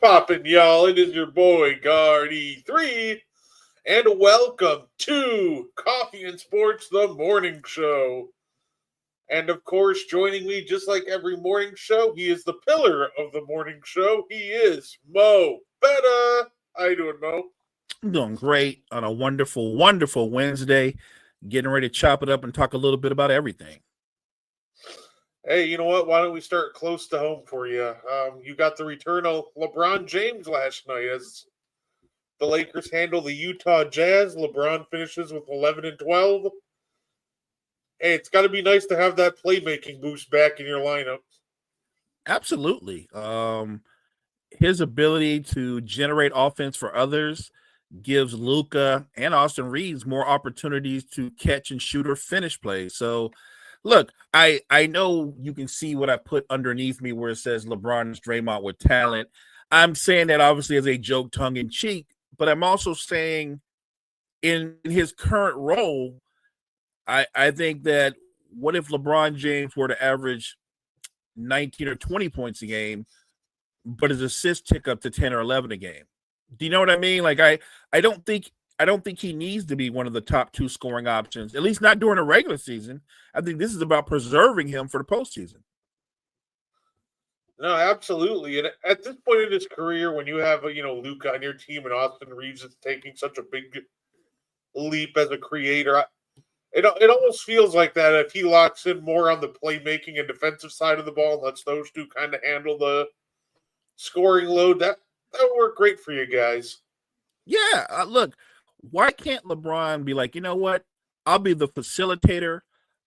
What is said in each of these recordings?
poppin', y'all? It is your boy Gardi3, and welcome to Coffee and Sports, the morning show. And of course, joining me just like every morning show, he is the pillar of the morning show. He is Mo. Better. How you doing, Mo? I'm doing great on a wonderful, wonderful Wednesday. Getting ready to chop it up and talk a little bit about everything. Hey, you know what? Why don't we start close to home for you? You got the return of LeBron James last night as the Lakers handle the Utah Jazz. LeBron finishes with 11 and 12. Hey, it's got to be nice to have that playmaking boost back in your lineup. Absolutely. His ability to generate offense for others gives Luka and Austin Reeves more opportunities to catch and shoot or finish plays. So, look, I know you can see what I put underneath me where it says LeBron is Draymond with talent. I'm saying that obviously as a joke, tongue in cheek, but I'm also saying in his current role, I think that what if LeBron James were to average 19 or 20 points a game, but his assists tick up to 10 or 11 a game? Do you know what I mean? Like I don't think he needs to be one of the top two scoring options, at least not during the regular season. I think this is about preserving him for the postseason. No, absolutely. And at this point in his career, when you have Luka on your team and Austin Reeves is taking such a big leap as a creator, it almost feels like that if he locks in more on the playmaking and defensive side of the ball, and lets those two kind of handle the scoring load, that would work great for you guys. Yeah, look, why can't LeBron be like, you know what? I'll be the facilitator.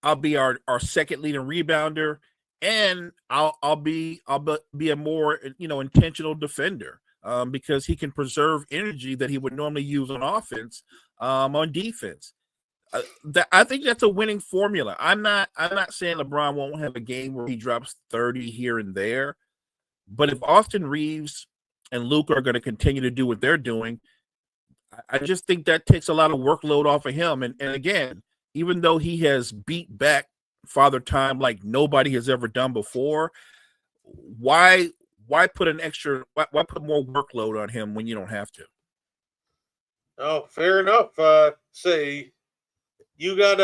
I'll be our second leading rebounder, and I'll be a more intentional defender because he can preserve energy that he would normally use on offense on defense. I think that's a winning formula. I'm not saying LeBron won't have a game where he drops 30 here and there, but if Austin Reeves and Luka are going to continue to do what they're doing, I just think that takes a lot of workload off of him. And again, even though he has beat back Father Time like nobody has ever done before, why put why put more workload on him when you don't have to? Oh, fair enough. Say you got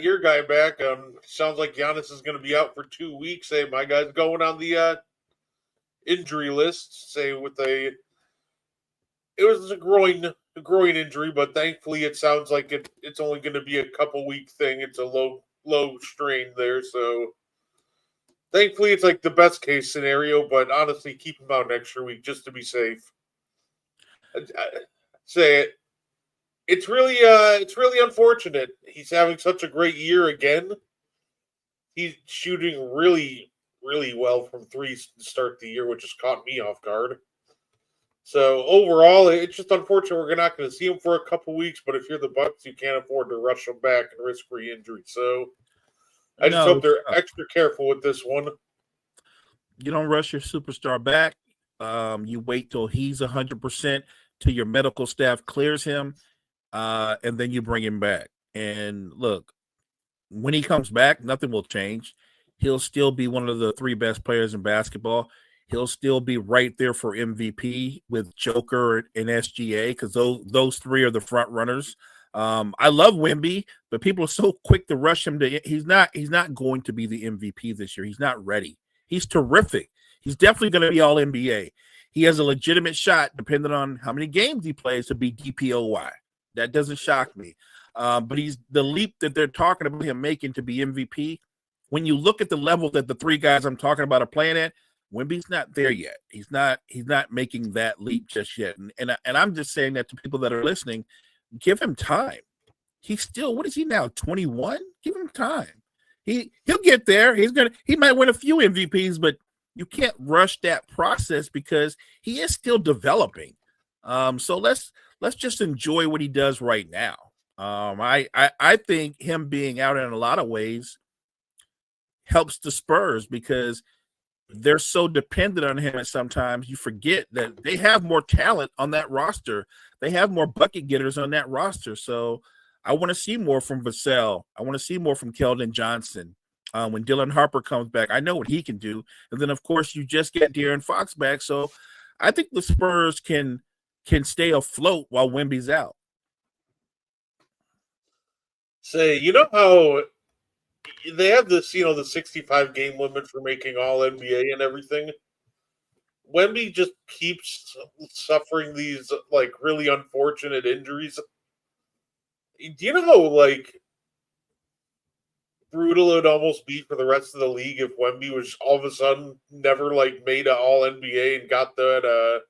your guy back. Sounds like Giannis is going to be out for 2 weeks. Say my guy's going on the injury list. Say it was a groin injury, but thankfully it sounds like it's only going to be a couple week thing. It's a low strain there, so thankfully it's like the best case scenario. But honestly, keep him out extra week just to be safe. Say it. It's really unfortunate. He's having such a great year again. He's shooting really, really well from threes to start the year, which has caught me off guard. So overall, it's just unfortunate we're not going to see him for a couple weeks. But if you're the Bucks, you can't afford to rush him back and risk re-injury. So I just hope they're extra careful with this one. You don't rush your superstar back. You wait till he's 100%, till your medical staff clears him. And then you bring him back. And look, when he comes back, nothing will change. He'll still be one of the three best players in basketball. He'll still be right there for MVP with Joker and SGA because those three are the front runners. I love Wemby, but people are so quick to rush him to. He's not going to be the MVP this year. He's not ready. He's terrific. He's definitely going to be all NBA. He has a legitimate shot, depending on how many games he plays, to be DPOY. That doesn't shock me. But he's the leap that they're talking about him making to be MVP. When you look at the level that the three guys I'm talking about are playing at, Wemby's not there yet. He's not making that leap just yet. And I'm just saying that to people that are listening, give him time. He's still, what is he now, 21? Give him time. He'll get there. He might win a few MVPs, but you can't rush that process because he is still developing. So let's just enjoy what he does right now. I think him being out in a lot of ways helps the Spurs because they're so dependent on him, and sometimes you forget that they have more talent on that roster. They have more bucket getters on that roster. So I want to see more from Vassell. I want to see more from Keldon Johnson. When Dylan Harper comes back, I know what he can do. And then, of course, you just get De'Aaron Fox back. So I think the Spurs can stay afloat while Wemby's out. Say, you know how they have this, the 65 game limit for making all NBA and everything. Wemby just keeps suffering these like really unfortunate injuries. Do you know how like brutal it would almost be for the rest of the league if Wemby was all of a sudden never like made an all NBA and got the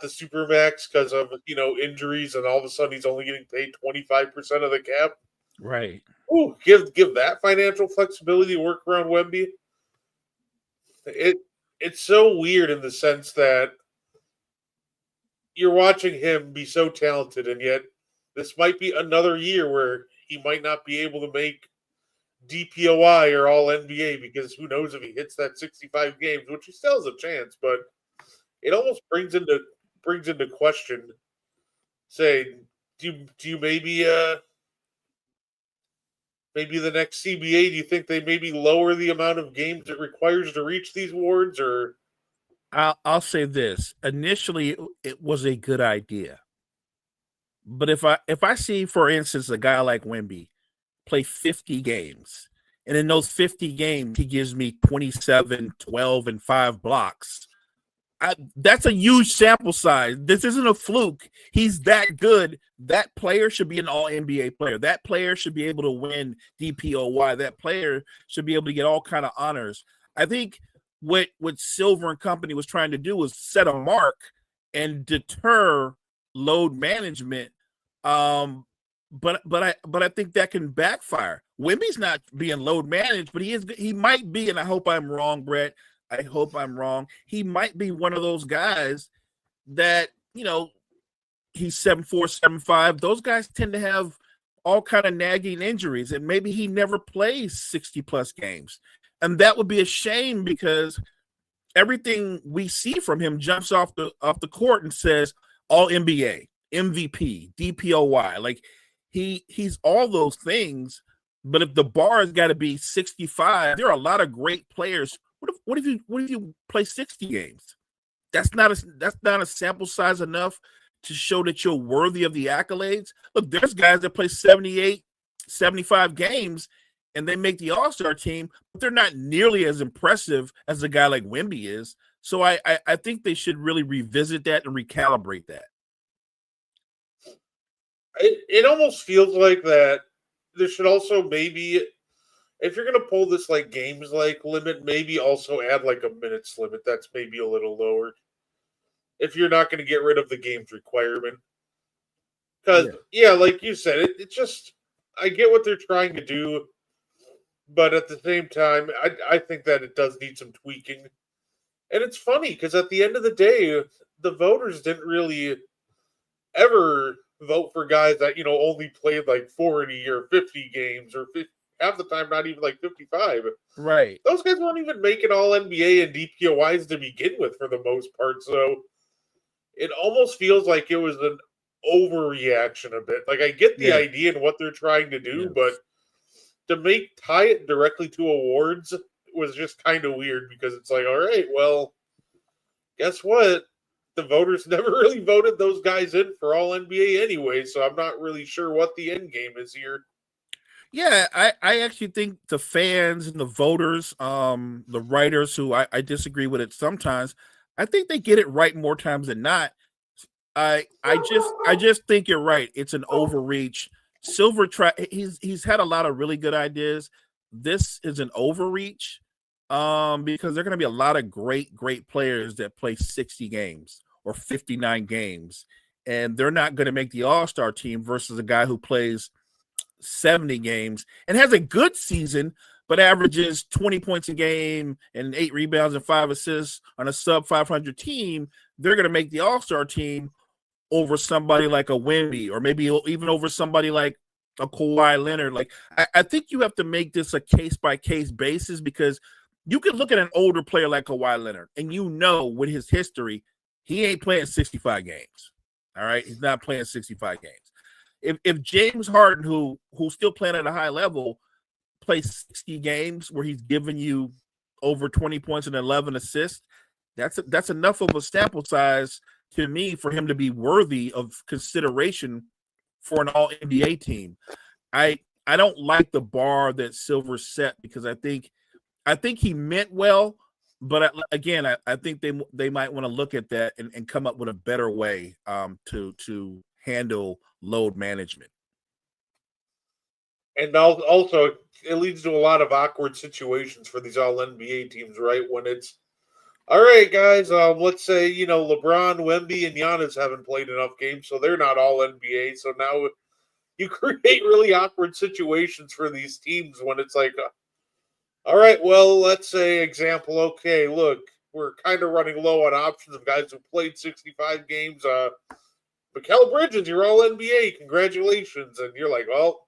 supermax because of injuries, and all of a sudden he's only getting paid 25% of the cap. Right. Ooh, give that financial flexibility to work around Wemby. It's so weird in the sense that you're watching him be so talented, and yet this might be another year where he might not be able to make DPOI or All NBA, because who knows if he hits that 65 games, which he still has a chance, but it almost brings into question, say, do you maybe the next CBA, do you think they maybe lower the amount of games it requires to reach these awards? Or I'll say this. Initially, it was a good idea. But if I see, for instance, a guy like Wemby play 50 games, and in those 50 games, he gives me 27, 12, and 5 blocks, that's a huge sample size. This isn't a fluke. He's that good. That player should be an all NBA player. That player should be able to win DPOY. That player should be able to get all kind of honors. I think what Silver and company was trying to do was set a mark and deter load management. But I think that can backfire. Wemby's not being load managed, but he might be, and I hope I'm wrong, Brett. I hope I'm wrong. He might be one of those guys that, he's 7'4", 7'5". Those guys tend to have all kind of nagging injuries, and maybe he never plays 60 plus games. And that would be a shame, because everything we see from him jumps off the court and says all NBA, MVP, DPOY. Like he's all those things, but if the bar has got to be 65, there are a lot of great players. What if you play 60 games? That's not a sample size enough to show that you're worthy of the accolades. Look, there's guys that play 78, 75 games and they make the All-Star team, but they're not nearly as impressive as a guy like Wemby is. So I think they should really revisit that and recalibrate that. It almost feels like that there should also maybe, if you're going to pull this like games like limit, maybe also add like a minutes limit that's maybe a little lower, if you're not going to get rid of the games requirement. Because, yeah, like you said, it just, I get what they're trying to do, but at the same time, I think that it does need some tweaking. And it's funny because at the end of the day, the voters didn't really ever vote for guys that, only played like 40 or 50 games, or 50, half the time not even like 55. Right. Those guys weren't even making all NBA and DPOYs to begin with for the most part. So it almost feels like it was an overreaction a bit. Like, I get the idea and what they're trying to do, but to tie it directly to awards was just kind of weird, because it's like, all right, well, guess what? The voters never really voted those guys in for all NBA anyway, so I'm not really sure what the end game is here. Yeah, I actually think the fans and the voters, the writers who I disagree with it sometimes, I think they get it right more times than not. I just think you're right. It's an overreach. Silver he's had a lot of really good ideas. This is an overreach, because there are going to be a lot of great players that play 60 games or 59 games, and they're not going to make the All-Star team versus a guy who plays 70 games and has a good season, but averages 20 points a game and 8 rebounds and 5 assists on a sub 500 team. They're going to make the All-Star team over somebody like a Wemby, or maybe even over somebody like a Kawhi Leonard. Like, I think you have to make this a case-by-case basis, because you can look at an older player like Kawhi Leonard, and with his history, he ain't playing 65 games. All right? He's not playing 65 games. If James Harden, who's still playing at a high level, plays 60 games where he's giving you over 20 points and 11 assists, That's enough of a sample size to me for him to be worthy of consideration for an All NBA team. I don't like the bar that Silver set because I think he meant well, but again, I think they might want to look at that and come up with a better way to handle load management. And also, it leads to a lot of awkward situations for these All NBA teams, right? When it's all right, guys. Let's say LeBron, Wemby, and Giannis haven't played enough games, so they're not All NBA. So now you create really awkward situations for these teams when it's like, all right, well, let's say example. Okay, look, we're kind of running low on options of guys who played 65 games. Mikal Bridges, you're All NBA. Congratulations, and you're like, well.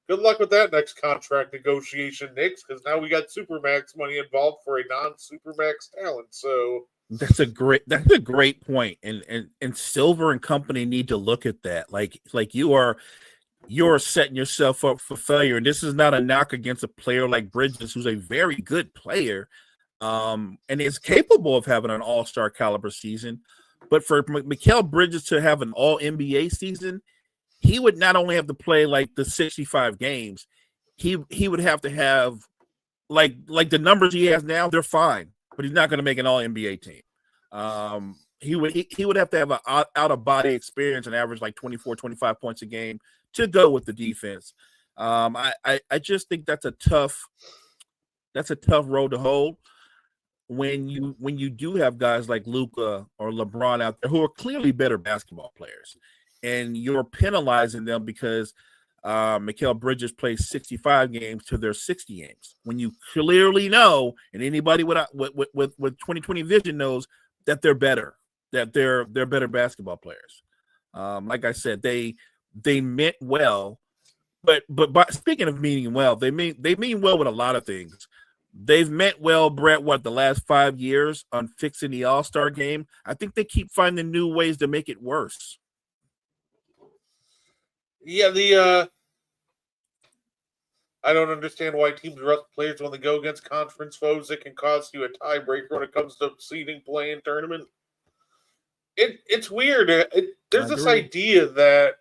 Good luck with that next contract negotiation, Knicks, because now we got Supermax money involved for a non-Supermax talent. So that's a great point. And Silver and company need to look at that. Like you're setting yourself up for failure. And this is not a knock against a player like Bridges, who's a very good player, and is capable of having an all-star caliber season. But for Mikal Bridges to have an all NBA season, he would not only have to play like the 65 games, he would have to have like the numbers he has now, they're fine, but he's not going to make an all NBA team. He would have to have an out of body experience and average like 24, 25 points a game to go with the defense. I just think that's a tough road to hold when you do have guys like Luka or LeBron out there who are clearly better basketball players. And you're penalizing them because Mikal Bridges plays 65 games to their 60 games. When you clearly know, and anybody with 2020 vision knows that they're better, that they're better basketball players. Like I said, they meant well, but speaking of meaning well, they mean well with a lot of things. They've meant well, Brett, the last 5 years on fixing the All-Star game. I think they keep finding new ways to make it worse. Yeah, I don't understand why teams rest players when they go against conference foes. It can cost you a tiebreaker when it comes to seeding play in tournament. It's weird. There's this idea that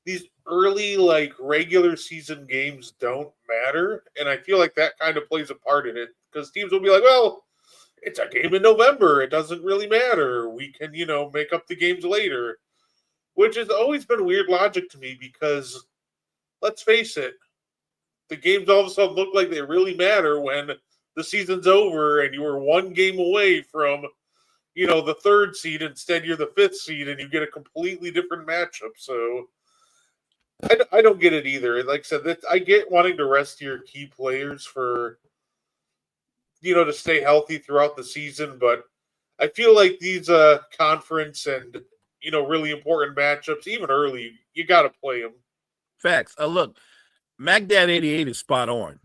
these early regular season games don't matter, and I feel like that kind of plays a part in it because teams will be like, well, it's a game in November. It doesn't really matter. We can make up the games later. Which has always been weird logic to me because, let's face it, the games all of a sudden look like they really matter when the season's over and you were one game away from, the third seed. Instead, you're the fifth seed and you get a completely different matchup. So I don't get it either. Like I said, I get wanting to rest your key players for, to stay healthy throughout the season, but I feel like these conference and really important matchups, even early, you got to play them. Facts. Look, MacDad88 is spot on.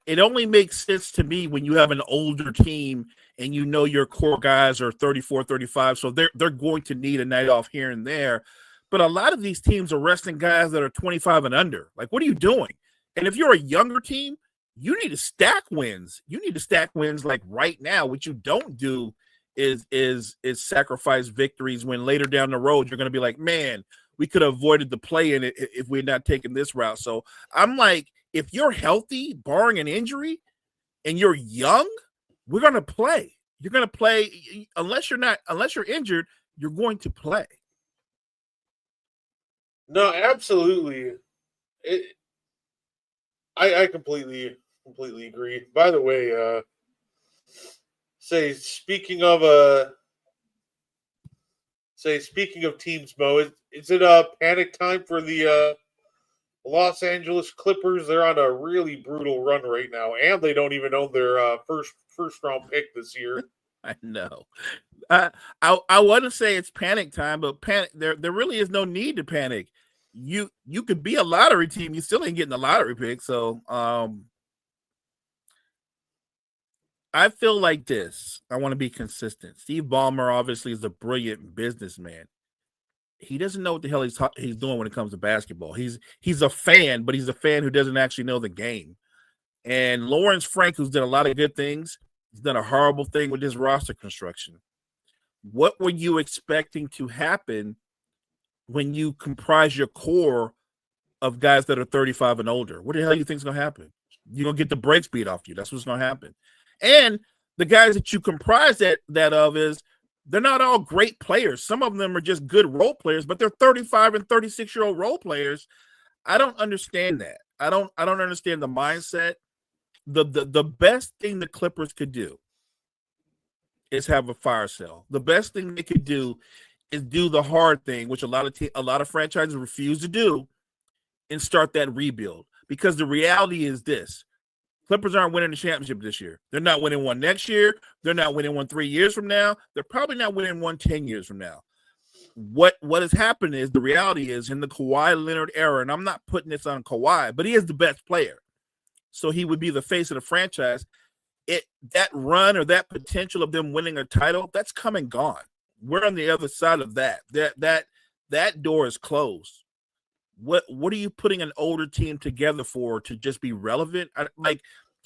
It only makes sense to me when you have an older team and your core guys are 34, 35, so they're going to need a night off here and there. But a lot of these teams are resting guys that are 25 and under. Like, what are you doing? And if you're a younger team, you need to stack wins. You need to stack wins like right now. What you don't do is sacrifice victories when later down the road you're going to be like, man, we could have avoided the play in it if we'd not taken this route. So I'm like, if you're healthy, barring an injury, and you're young, we're going to play. You're going to play unless you're injured, you're going to play. No, absolutely. I completely agree. By the way, speaking of teams, Mo, is it a panic time for the Los Angeles Clippers? They're on a really brutal run right now, and they don't even own their first round pick this year. I know. I want to say it's panic time, but there really is no need to panic. You could be a lottery team, you still ain't getting a lottery pick. So I feel like this. I want to be consistent. Steve Ballmer obviously is a brilliant businessman. He doesn't know what the hell he's doing when it comes to basketball. He's a fan, but he's a fan who doesn't actually know the game. And Lawrence Frank, who's done a lot of good things, He's done a horrible thing with his roster construction. What were you expecting to happen when you comprise your core of guys that are 35 and older? What the hell do you think is going to happen? You're going to get the brakes beat off you. That's what's going to happen. And the guys that you comprise that of is they're not all great players. Some of them are just good role players, but they're 35 and 36-year-old role players. I don't understand that. I don't understand the mindset. The best thing the Clippers could do is have a fire sale. The best thing they could do is do the hard thing, which a lot of franchises refuse to do, and start that rebuild. Because the reality is this: Clippers aren't winning the championship this year. They're not winning one next year. They're not winning one 3 years from now. They're probably not winning one 10 years from now. What has happened is, the reality is, in the Kawhi Leonard era, and I'm not putting this on Kawhi, but he is the best player, so he would be the face of the franchise. That run or that potential of them winning a title, that's come and gone. We're on the other side of that. That door is closed. What are you putting an older team together for, to just be relevant?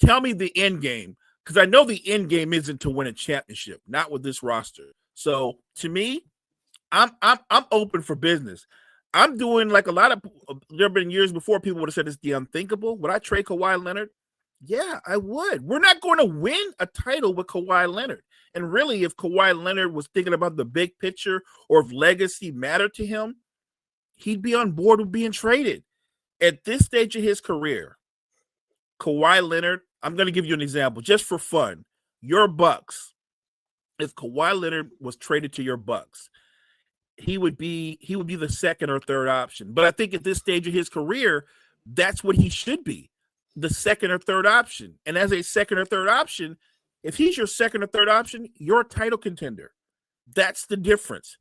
Tell me the end game, because I know the end game isn't to win a championship, not with this roster. So to me, I'm open for business. I'm doing like a lot of. There have been years before people would have said it's the unthinkable. Would I trade Kawhi Leonard? Yeah, I would. We're not going to win a title with Kawhi Leonard. And really, if Kawhi Leonard was thinking about the big picture, or if legacy mattered to him, he'd be on board with being traded. At this stage of his career, Kawhi Leonard, I'm going to give you an example just for fun. Your Bucks, if Kawhi Leonard was traded to your Bucks, he would be the second or third option. But I think at this stage of his career, that's what he should be, the second or third option. And as a second or third option, if he's your second or third option, you're a title contender. That's the difference.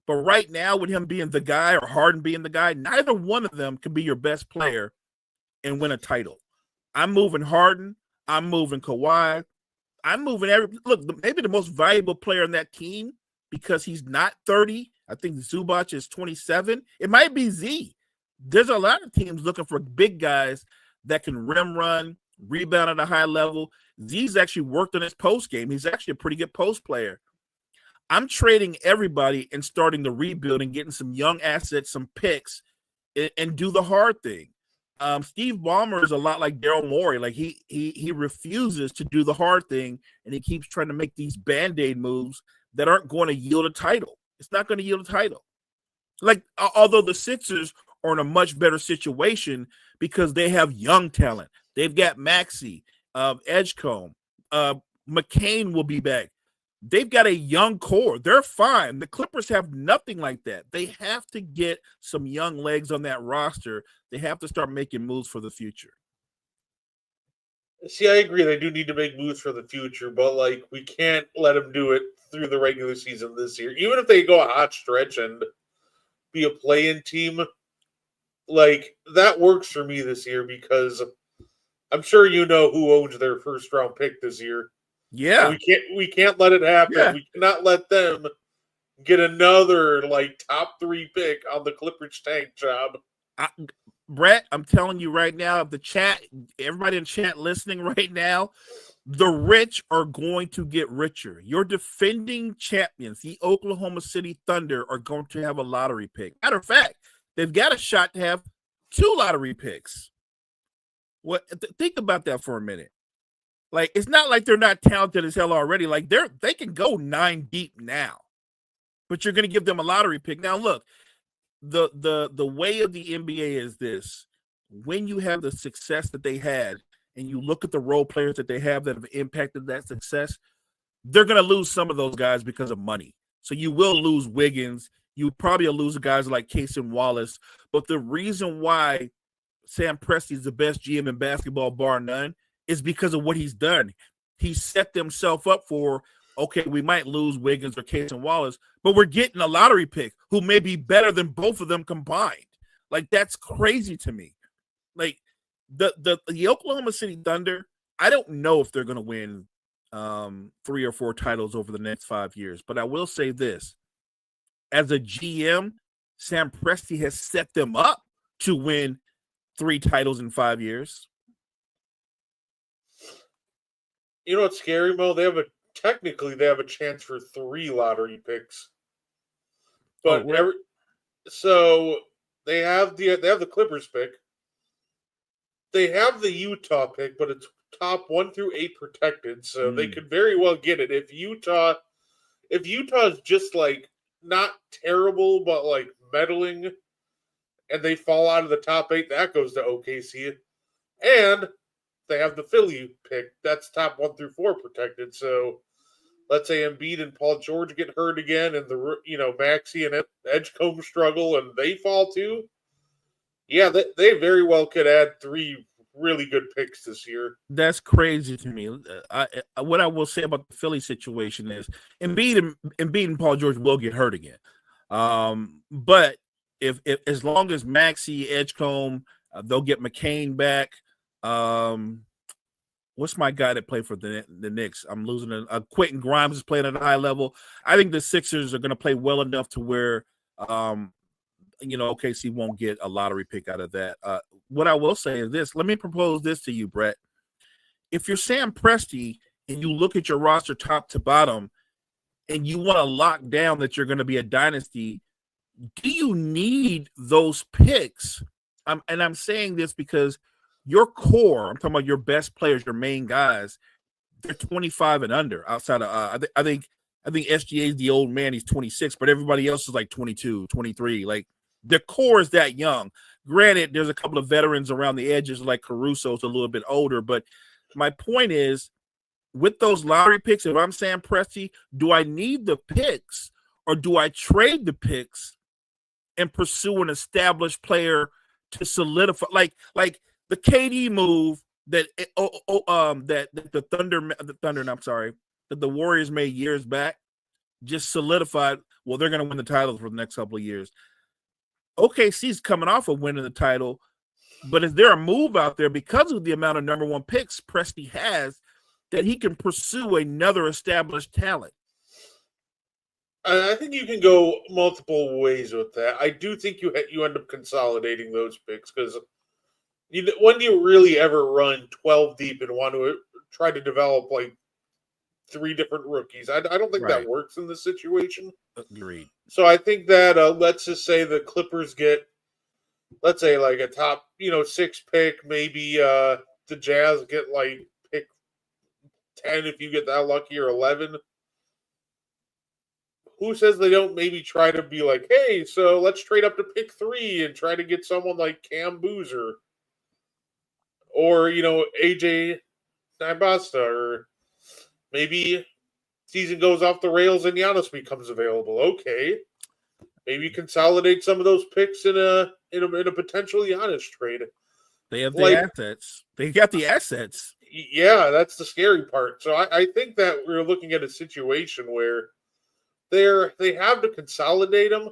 But right now, with him being the guy or Harden being the guy, neither one of them can be your best player and win a title. I'm moving Harden. I'm moving Kawhi. I'm moving maybe the most valuable player on that team, because he's not 30. I think Zubac is 27. It might be Z. There's a lot of teams looking for big guys that can rim run, rebound at a high level. Z's actually worked on his post game. He's actually a pretty good post player. I'm trading everybody and starting the rebuild and getting some young assets, some picks, and do the hard thing. Steve Ballmer is a lot like Daryl Morey. Like he refuses to do the hard thing, and he keeps trying to make these Band-Aid moves that aren't going to yield a title. It's not going to yield a title. Like, although the Sixers are in a much better situation because they have young talent. They've got Maxey, Edgecombe, McCain will be back. They've got a young core. They're fine. The Clippers have nothing like that. They have to get some young legs on that roster. They have to start making moves for the future. See, I agree. They do need to make moves for the future, but like, we can't let them do it through the regular season this year. Even if they go a hot stretch and be a play-in team, like, that works for me this year, because I'm sure you know who owns their first round pick this year. Yeah, and we can't let it happen. Yeah. We cannot let them get another like top 3 pick on the Clippers tank job. Brett, I'm telling you right now, if the chat, everybody in chat listening right now, the rich are going to get richer. Your defending champions, the Oklahoma City Thunder, are going to have a lottery pick. Matter of fact, they've got a shot to have 2 lottery picks. Think about that for a minute. Like, it's not like they're not talented as hell already. Like, they can go 9 deep now, but you're going to give them a lottery pick. Now, look, the way of the NBA is this: when you have the success that they had, and you look at the role players that they have that have impacted that success, they're going to lose some of those guys because of money. So you will lose Wiggins. You probably will lose guys like Casey Wallace. But the reason why Sam Presti is the best GM in basketball, bar none, is because of what he's done. He set himself up for, okay, we might lose Wiggins or Casey Wallace, but we're getting a lottery pick who may be better than both of them combined. Like, that's crazy to me. Like, the Oklahoma City Thunder, I don't know if they're going to win 3 or 4 titles over the next 5 years, but I will say this: as a GM, Sam Presti has set them up to win 3 titles in 5 years. You know what's scary, Mo? Technically they have a chance for 3 lottery picks, Oh, but so they have the Clippers pick. They have the Utah pick, but it's top 1 through 8 protected, so they could very well get it if Utah's just like not terrible but like meddling and they fall out of the top 8, that goes to OKC. And they have the Philly pick. That's top 1 through 4 protected. So let's say Embiid and Paul George get hurt again, and Maxey and Edgecombe struggle, and they fall too. Yeah, they very well could add 3 really good picks this year. that's crazy to me. What I will say about the Philly situation is Embiid and Paul George will get hurt again. But if as long as Maxey, Edgecombe, they'll get McCain back. What's my guy that played for the Knicks? I'm losing Quentin Grimes is playing at a high level. I think the Sixers are going to play well enough to where OKC won't get a lottery pick out of that. What I will say is this. Let me propose this to you, Brett. If you're Sam Presti and you look at your roster top to bottom and you want to lock down that you're going to be a dynasty, do you need those picks? I'm saying this because your core, I'm talking about your best players, your main guys, they're 25 and under outside of I think SGA is the old man, he's 26, but everybody else is like 22, 23. Like the core is that young. Granted, there's a couple of veterans around the edges like Caruso's a little bit older, but my point is with those lottery picks, if I'm Sam Presti, do I need the picks or do I trade the picks and pursue an established player to solidify like the KD move that the Warriors made years back just solidified. Well, they're going to win the title for the next couple of years. OKC's coming off of winning the title, but is there a move out there because of the amount of number 1 picks Presti has that he can pursue another established talent? I think you can go multiple ways with that. I do think you end up consolidating those picks because when do you really ever run 12 deep and want to try to develop like 3 different rookies? I don't think that works in this situation. Agreed. So I think that let's just say the Clippers get, let's say like a top 6 pick, maybe the Jazz get like pick 10 if you get that lucky, or 11. Who says they don't maybe try to be like, hey, so let's trade up to pick 3 and try to get someone like Cam Boozer or AJ Nybasta, or maybe season goes off the rails and Giannis becomes available. Okay, maybe consolidate some of those picks in a potential Giannis trade. They have the assets. They got the assets. Yeah, that's the scary part. So I think that we're looking at a situation where they have to consolidate them,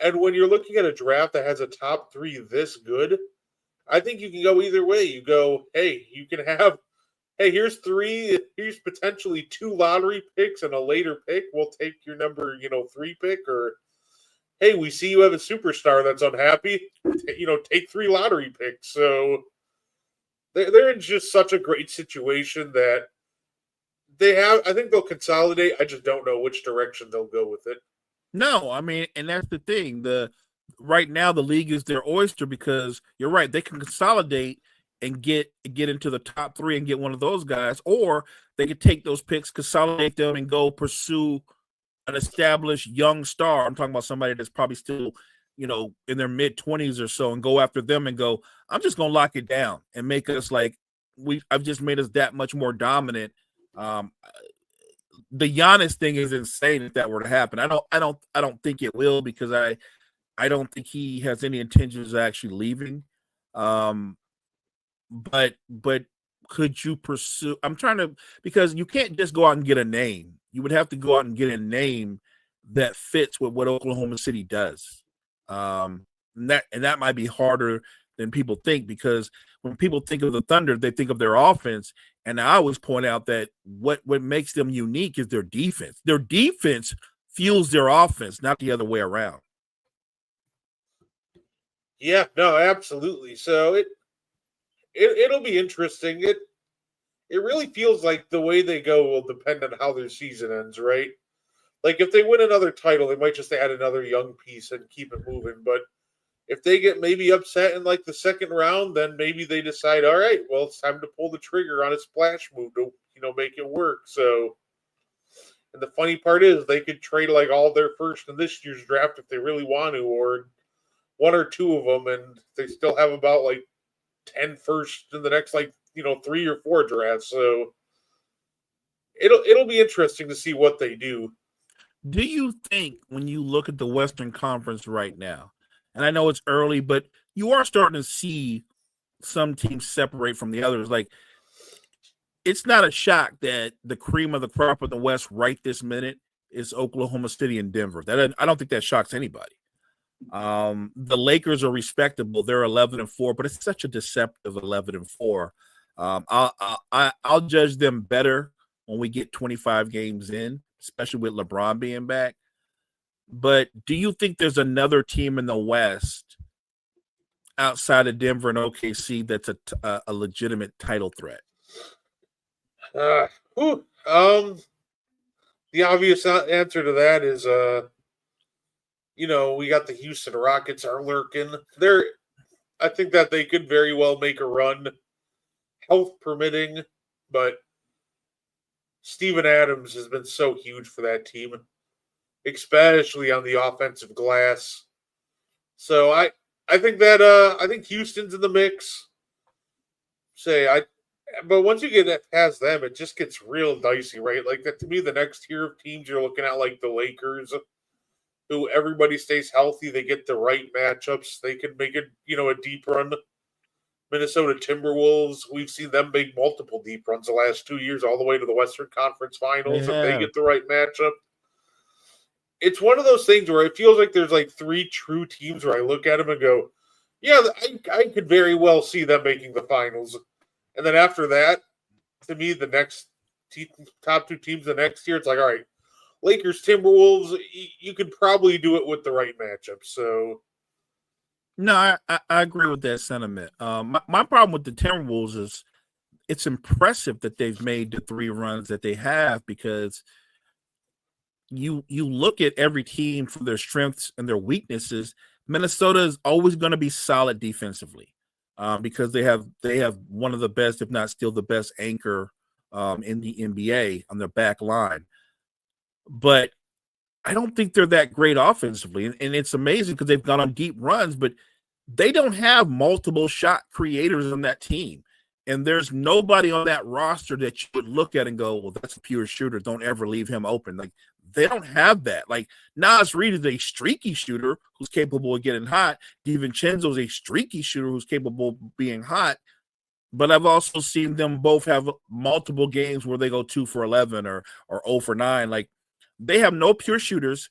and when you're looking at a draft that has a top 3 this good, I think you can go either way. You go, hey, you can have, hey, here's potentially 2 lottery picks and a later pick. We'll take your number, 3 pick, or hey, we see you have a superstar that's unhappy. Take 3 lottery picks. So they're in just such a great situation that I think they'll consolidate. I just don't know which direction they'll go with it. No, I mean, and that's the thing. Right now the league is their oyster because you're right, they can consolidate and get into the top 3 and get one of those guys, or they could take those picks, consolidate them, and go pursue an established young star. I'm talking about somebody that's probably still, in their mid-20s or so, and go after them and go, I'm just gonna lock it down and make us I've just made us that much more dominant. The Giannis thing is insane if that were to happen. I don't think it will, because I don't think he has any intentions of actually leaving. But could you pursue? I'm trying to, because you can't just go out and get a name. You would have to go out and get a name that fits with what Oklahoma City does. And that might be harder than people think, because when people think of the Thunder, they think of their offense. And I always point out that what makes them unique is their defense. Their defense fuels their offense, not the other way around. Yeah, no, absolutely. So it'll be interesting. it really feels like the way they go will depend on how their season ends, right? Like if they win another title, they might just add another young piece and keep it moving. But if they get maybe upset in like the second round, then maybe they decide, all right, well, it's time to pull the trigger on a splash move to make it work. So, and the funny part is they could trade like all their first in this year's draft if they really want to, or one or two of them, and they still have about like 10 first in the next like 3 or 4 drafts. So it'll be interesting to see what they do. Do you think when you look at the Western Conference right now, and I know it's early, but you are starting to see some teams separate from the others. Like, it's not a shock that the cream of the crop of the West right this minute is Oklahoma City and Denver. That I don't think that shocks anybody. The Lakers are respectable; they're 11-4, but it's such a deceptive 11-4. I'll judge them better when we get 25 games in, especially with LeBron being back. But do you think there's another team in the West outside of Denver and OKC that's a legitimate title threat? The obvious answer to that is, we got the Houston Rockets are lurking. I think that they could very well make a run, health permitting, but Steven Adams has been so huge for that team, especially on the offensive glass. So I think that I think Houston's in the mix. But once you get past them, it just gets real dicey, right? Like that to me, the next tier of teams you're looking at, like the Lakers, who everybody stays healthy, they get the right matchups, they can make it, a deep run. Minnesota Timberwolves, we've seen them make multiple deep runs the last 2 years, all the way to the Western Conference Finals if they get the right matchup. It's one of those things where it feels like there's like 3 true teams where I look at them and go, yeah, I could very well see them making the finals. And then after that, to me, the next top 2 teams the next year, it's like, all right, Lakers, Timberwolves, you could probably do it with the right matchup. So, no, I agree with that sentiment. My problem with the Timberwolves is it's impressive that they've made the 3 runs that they have, because you look at every team for their strengths and their weaknesses. Minnesota is always going to be solid defensively, because they have one of the best, if not still the best, anchor in the NBA on their back line. But I don't think they're that great offensively. And it's amazing because they've gone on deep runs, but they don't have multiple shot creators on that team. And there's nobody on that roster that you would look at and go, well, that's a pure shooter. Don't ever leave him open. Like, they don't have that. Like, Nas Reed is a streaky shooter who's capable of getting hot. DiVincenzo is a streaky shooter who's capable of being hot. But I've also seen them both have multiple games where they go 2 for 11 or 0 for 9. Like, they have no pure shooters.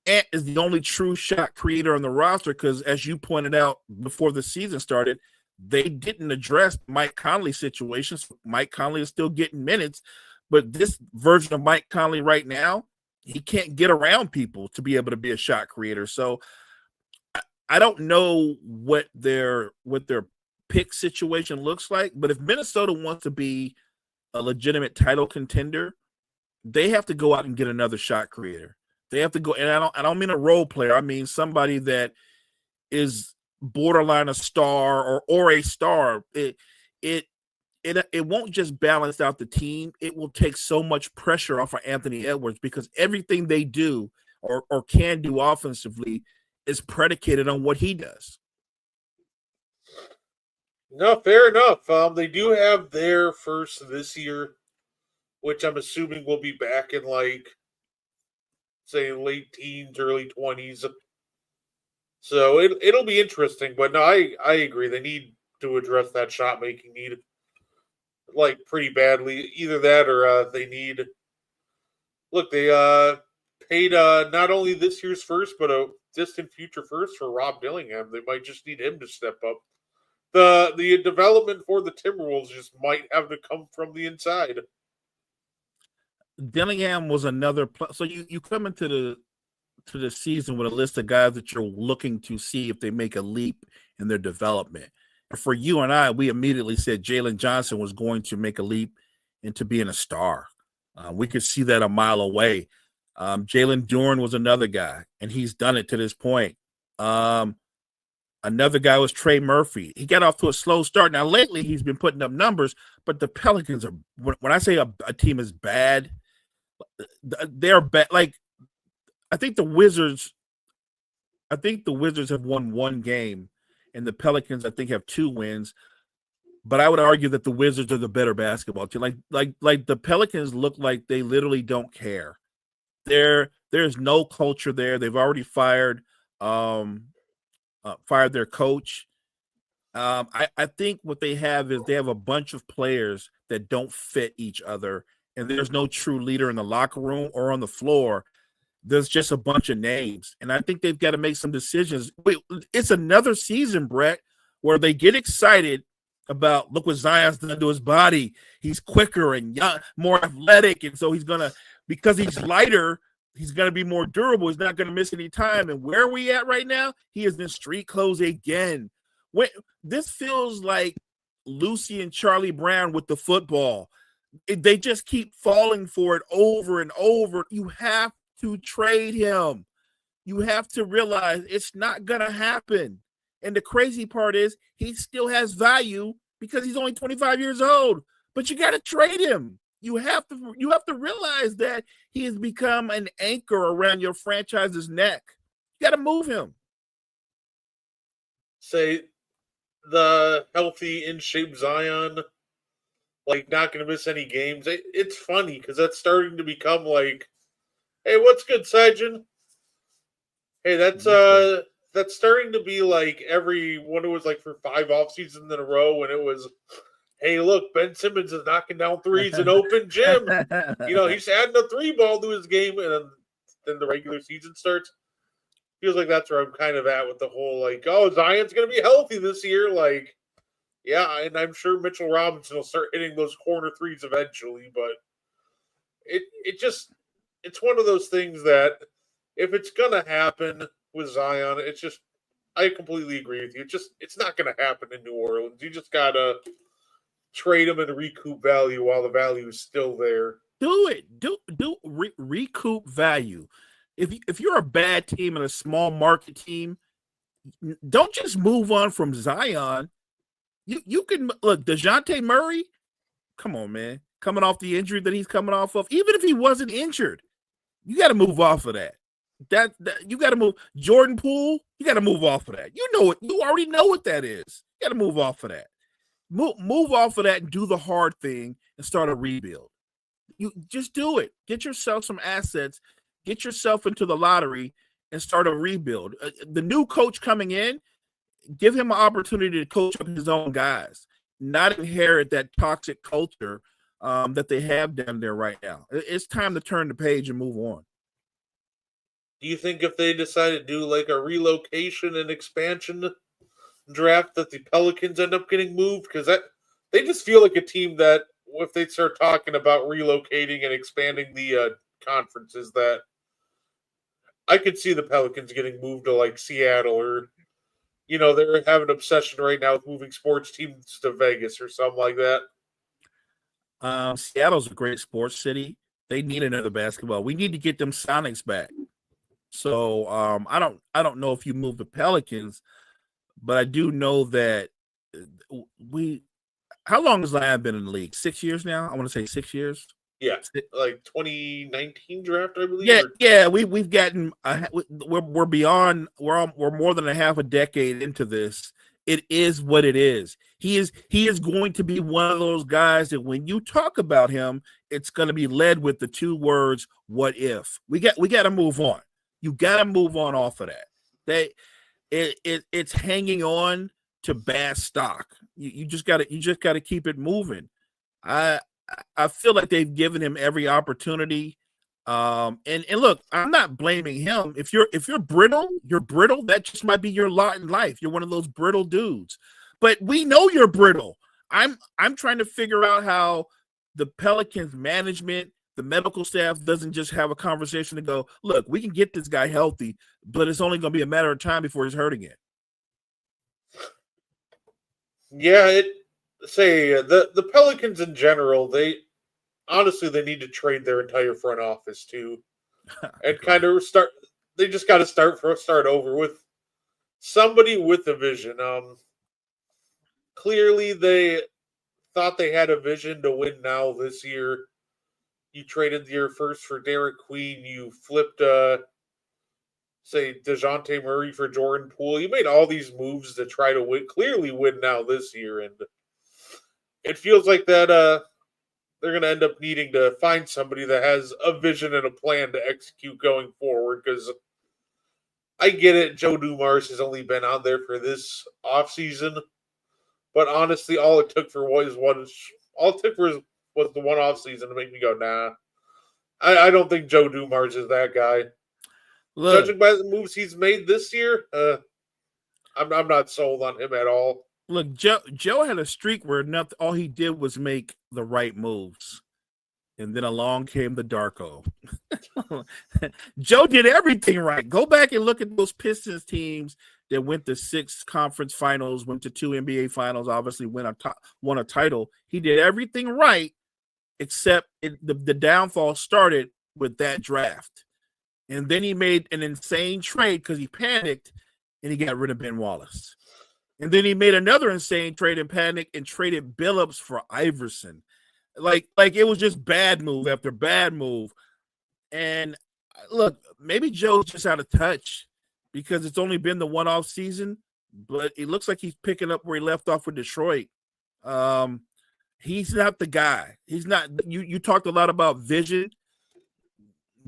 Ant is the only true shot creator on the roster because, as you pointed out before the season started, they didn't address Mike Conley's situation. So Mike Conley is still getting minutes, but this version of Mike Conley right now, he can't get around people to be able to be a shot creator. So I don't know what their pick situation looks like, but if Minnesota wants to be a legitimate title contender, they have to go out and get another shot creator. They have to go, and I don't mean a role player. I mean somebody that is borderline a star or a star. It won't just balance out the team. It will take so much pressure off of Anthony Edwards because everything they do or can do offensively is predicated on what he does. No, fair enough. They do have their first this year, which I'm assuming will be back in like, say, late teens, early 20s. So it'll be interesting. But no, I agree. They need to address that shot making need like pretty badly. Either that or they need. Look, they paid not only this year's first, but a distant future first for Rob Dillingham. They might just need him to step up. The development for the Timberwolves just might have to come from the inside. Dillingham was another. So you come into the season with a list of guys that you're looking to see if they make a leap in their development. for you and I, we immediately said Jalen Johnson was going to make a leap into being a star. We could see that a mile away. Jalen Duren was another guy, and he's done it to this point. Another guy was Trey Murphy. He got off to a slow start. Now, lately, he's been putting up numbers, but the Pelicans are, when I say a team is bad, they're bad. Like, I think the Wizards have won one game, and the Pelicans, I think, have 2 wins. But I would argue that the Wizards are the better basketball team. Like the Pelicans look like they literally don't care. There's no culture there. They've already fired their coach. I think what they have is they have a bunch of players that don't fit each other, and there's no true leader in the locker room or on the floor. There's just a bunch of names, and I think they've got to make some decisions. Wait, it's another season, Brett, where they get excited about, look what Zion's done to his body. He's quicker and young, more athletic, and so because he's lighter, he's going to be more durable. He's not going to miss any time. And where are we at right now? He is in street clothes again. This feels like Lucy and Charlie Brown with the football. They just keep falling for it over and over. You have to trade him. You have to realize it's not going to happen. And the crazy part is he still has value because he's only 25 years old. But you got to trade him. You have to realize that he has become an anchor around your franchise's neck. You got to move him. Say the healthy, in shape Zion, like not going to miss any games. It's funny because that's starting to become like, hey, what's good, Sajin? Hey, that's starting to be like when it was like for 5 off seasons in a row when it was, hey, look, Ben Simmons is knocking down threes in open gym. He's adding a 3-ball to his game, and then the regular season starts. Feels like that's where I'm kind of at with the whole, like, oh, Zion's going to be healthy this year. Like, yeah, and I'm sure Mitchell Robinson will start hitting those corner threes eventually, but it's one of those things that if it's going to happen with Zion, I completely agree with you. It's not going to happen in New Orleans. You just got to trade him and recoup value while the value is still there. Do it. Recoup value. If you're a bad team and a small market team, don't just move on from Zion. You can look, DeJounte Murray. Come on, man. Coming off the injury that he's coming off of, even if he wasn't injured, you got to move off of that. That you got to move. Jordan Poole, you got to move off of that. You know it. You already know what that is. You got to move off of that. Move off of that and do the hard thing and start a rebuild. You just do it. Get yourself some assets. Get yourself into the lottery and start a rebuild. The new coach coming in, give him an opportunity to coach up his own guys, not inherit that toxic culture that they have down there right now. It's time to turn the page and move on. Do you think if they decide to do like a relocation and expansion draft that the Pelicans end up getting moved? Because they just feel like a team that if they start talking about relocating and expanding the conferences, that I could see the Pelicans getting moved to like Seattle, or they're having an obsession right now with moving sports teams to Vegas or something like that. Seattle's a great sports city. They need another basketball. We need to get them Sonics back. So I don't know if you move the Pelicans, but I do know that how long has Zion been in the league? 6 years now? I want to say 6 years. Yeah, like 2019 draft, I believe. Yeah. We've gotten we're beyond. We're more than a half a decade into this. It is what it is. He is going to be one of those guys that when you talk about him, it's going to be led with the 2 words "what if." We got to move on. You got to move on off of that. It's hanging on to bad stock. You just got to keep it moving. I feel like they've given him every opportunity. And look, I'm not blaming him. If you're brittle, you're brittle. That just might be your lot in life. You're one of those brittle dudes. But we know you're brittle. I'm trying to figure out how the Pelicans management, the medical staff doesn't just have a conversation to go, look, we can get this guy healthy, but it's only going to be a matter of time before he's hurt again. Yeah, the Pelicans in general, they honestly they need to trade their entire front office too, and kind of start. They just got to start over with somebody with a vision. Clearly they thought they had a vision to win now this year. You traded your first for Derek Queen. You flipped, say, DeJounte Murray for Jordan Poole. You made all these moves to try to win, clearly win now this year, and it feels like that. They're going to end up needing to find somebody that has a vision and a plan to execute going forward. Because I get it, Joe Dumars has only been out there for this offseason, but honestly, all it took was the one offseason to make me go, nah. I don't think Joe Dumars is that guy. Look, Judging by the moves he's made this year, I'm not sold on him at all. look, Joe had a streak where nothing. All he did was make the right moves, and then along came the Darko. Joe did everything right. Go back and look at those Pistons teams that went to 6 conference finals, went to 2 NBA finals, obviously won a title. He did everything right, except the downfall started with that draft. And then he made an insane trade because he panicked and he got rid of Ben Wallace. And then he made another insane trade and panic and traded Billups for Iverson. Like it was just bad move after bad move. And look, maybe Joe's just out of touch because it's only been the one-off season, but it looks like he's picking up where he left off with Detroit. He's not the guy. He's not. You talked a lot about vision.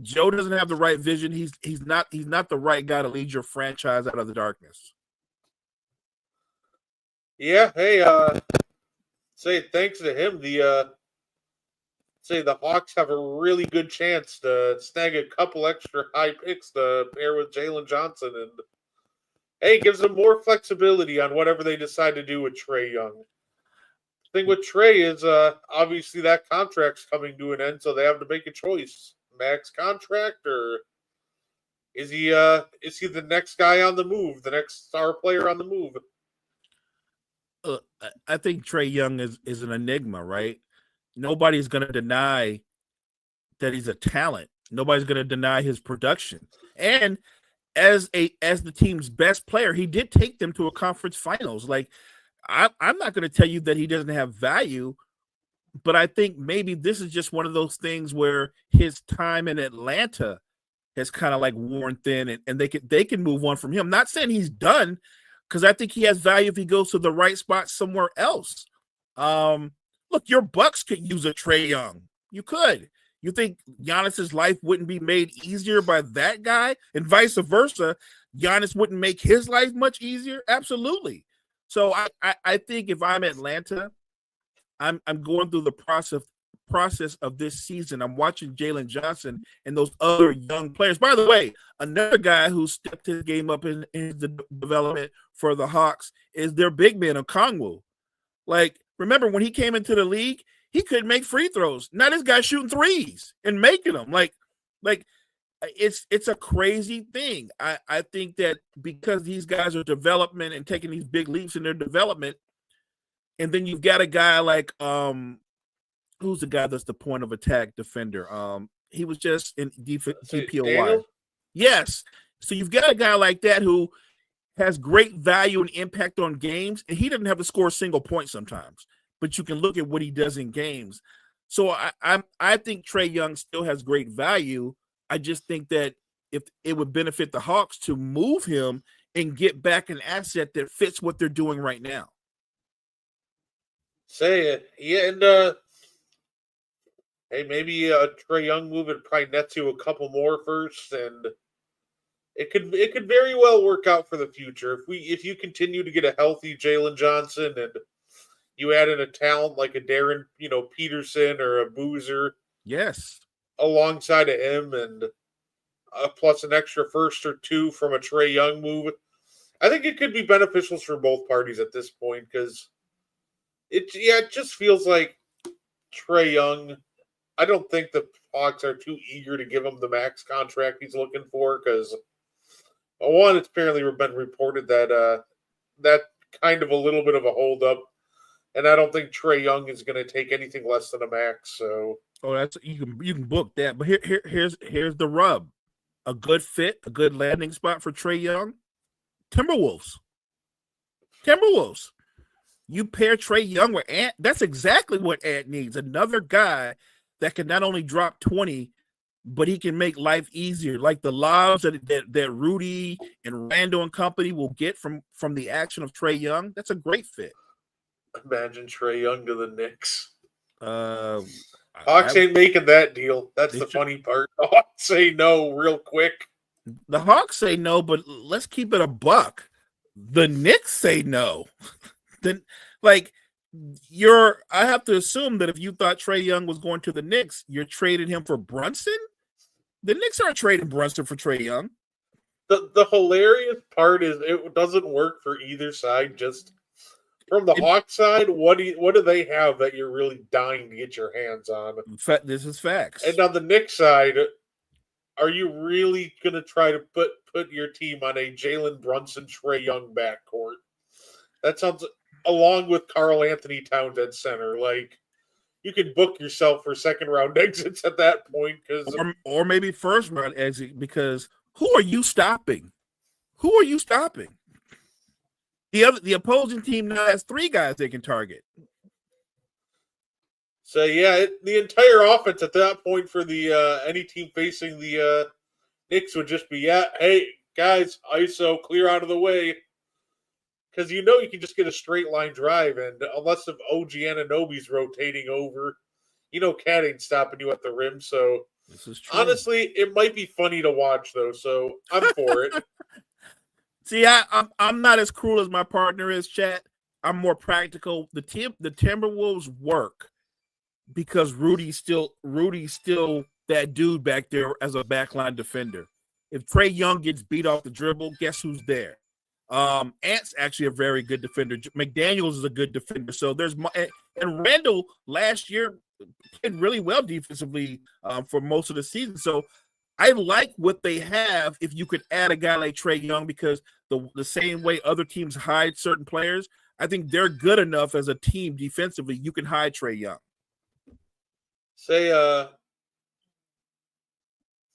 Joe doesn't have the right vision. He's not the right guy to lead your franchise out of the darkness. Yeah, hey, say thanks to him, the Hawks have a really good chance to snag a couple extra high picks to pair with Jalen Johnson, and hey, it gives them more flexibility on whatever they decide to do with Trae Young. The thing with Trae is obviously that contract's coming to an end, so they have to make a choice: max contract, or is he the next guy on the move, the next star player on the move? I think Trae Young is an enigma, right? Nobody's going to deny that he's a talent. Nobody's going to deny his production. And as the team's best player, he did take them to a conference finals. Like I'm not going to tell you that he doesn't have value, but I think maybe this is just one of those things where his time in Atlanta has kind of like worn thin, and they can move on from him. Not saying he's done, because I think he has value if he goes to the right spot somewhere else. Look, your Bucks could use a Trae Young. You could. You think Giannis's life wouldn't be made easier by that guy, and vice versa? Giannis wouldn't make his life much easier. Absolutely. So I think if I'm Atlanta, I'm going through the process of this season. I'm watching Jalen Johnson and those other young players. By the way, another guy who stepped his game up in the development for the Hawks is their big man, Okongwu. Like, remember when he came into the league, he couldn't make free throws. Now this guy's shooting threes and making them. Like it's a crazy thing. I think that because these guys are development and taking these big leaps in their development, and then you've got a guy like who's the guy that's the point of attack defender? He was just in DPOY. Yes. So you've got a guy like that who has great value and impact on games, and he doesn't have to score a single point sometimes, but you can look at what he does in games. So I think Trae Young still has great value. I just think that if it would benefit the Hawks to move him and get back an asset that fits what they're doing right now. Say it. Yeah, and hey, maybe a Trae Young move would probably net you a couple more first, and it could very well work out for the future. If you continue to get a healthy Jalen Johnson and you add in a talent like a Darren, Peterson or a Boozer, yes, alongside of him, and plus an extra first or two from a Trae Young move, I think it could be beneficial for both parties at this point, because it just feels like Trae Young. I don't think the Hawks are too eager to give him the max contract he's looking for, because one, it's apparently been reported that that kind of a little bit of a holdup And I don't think Trae Young is going to take anything less than a max. So, that's you can book that. But here's the rub: a good fit, a good landing spot for Trae Young. Timberwolves. You pair Trae Young with Ant. That's exactly what Ant needs. Another guy that can not only drop 20, but he can make life easier. Like the lobs that Rudy and Randall and company will get from the action of Trae Young. That's a great fit. imagine Trae Young to the Knicks. Uh, Hawks ain't making that deal. That's the funny part. The Hawks say no real quick. The Hawks say no, but let's keep it a buck. The Knicks say no. Then, like, I have to assume that if you thought Trae Young was going to the Knicks, you're trading him for Brunson. The Knicks aren't trading Brunson for Trae Young. The hilarious part is it doesn't work for either side. Just from the Hawks side, what do they have that you're really dying to get your hands on? This is facts. And on the Knicks side, are you really going to try to put your team on a Jalen Brunson, Trae Young backcourt? That sounds, along with Karl Anthony Towns at center, like you can book yourself for second round exits at that point, because or maybe first round exit, because who are you stopping? The opposing team now has 3 guys they can target. So yeah, the entire offense at that point for the any team facing the Knicks would just be, hey guys, ISO, clear out of the way, because you can just get a straight line drive, and unless if OG Anunoby's rotating over, Cat ain't stopping you at the rim. So this is true. Honestly, it might be funny to watch though, so I'm for it. See, I'm not as cruel as my partner is, chat. I'm more practical. The Timberwolves work because Rudy's still that dude back there as a backline defender. If Trae Young gets beat off the dribble, guess who's there? Ant's actually a very good defender. McDaniels is a good defender. So and Randall last year played really well defensively for most of the season. So I like what they have if you could add a guy like Trae Young, because the same way other teams hide certain players, I think they're good enough as a team defensively. You can hide Trae Young. Say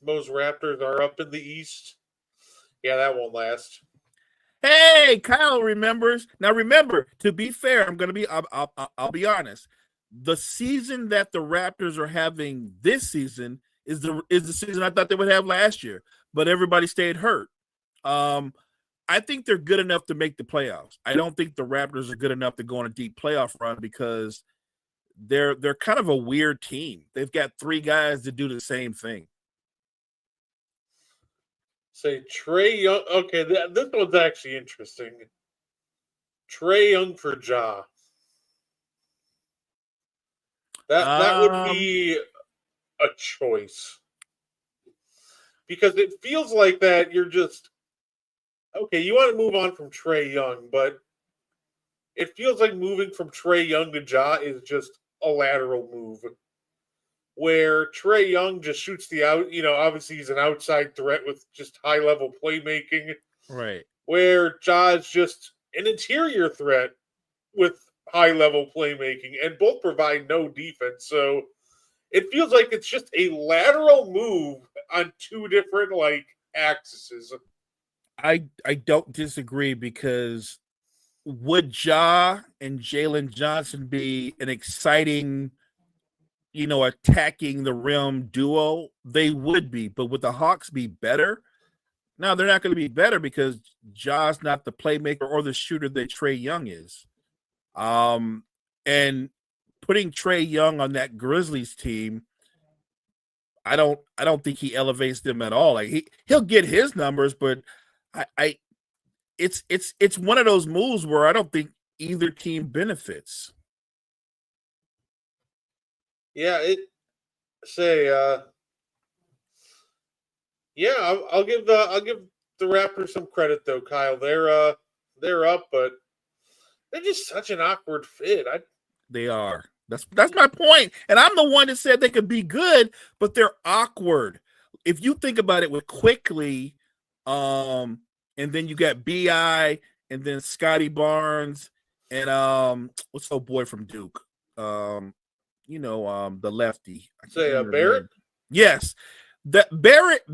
Mo's Raptors are up in the East. Yeah, that won't last. Hey, Kyle remembers. Now remember, to be fair, I'll be honest. The season that the Raptors are having this season is the season I thought they would have last year, but everybody stayed hurt. I think they're good enough to make the playoffs. I don't think the Raptors are good enough to go on a deep playoff run, because they're kind of a weird team. They've got 3 guys to do the same thing. Say Trae Young. Okay, this one's actually interesting. Trae Young for Ja. That would be a choice, because it feels like that you're just okay. You want to move on from Trae Young, but it feels like moving from Trae Young to Ja is just a lateral move, where Trae Young just shoots the out. Obviously he's an outside threat with just high level playmaking, right? Where Ja is just an interior threat with high level playmaking, and both provide no defense. So it feels like it's just a lateral move on 2 different axes. I don't disagree, because would Ja and Jalen Johnson be an exciting, attacking the rim duo? They would be, but would the Hawks be better? No, they're not going to be better, because Ja's not the playmaker or the shooter that Trae Young is. And putting Trae Young on that Grizzlies team, I don't think he elevates them at all. Like he'll get his numbers, but it's one of those moves where I don't think either team benefits. Yeah, I'll give the Raptors some credit though, Kyle. They're up, but they're just such an awkward fit. They are. That's my point. And I'm the one that said they could be good, but they're awkward. If you think about it, with Quickly, and then you got BI, and then Scotty Barnes, And what's the boy from Duke? The lefty. I can't Say remember his Barrett. name. Yes, that Barrett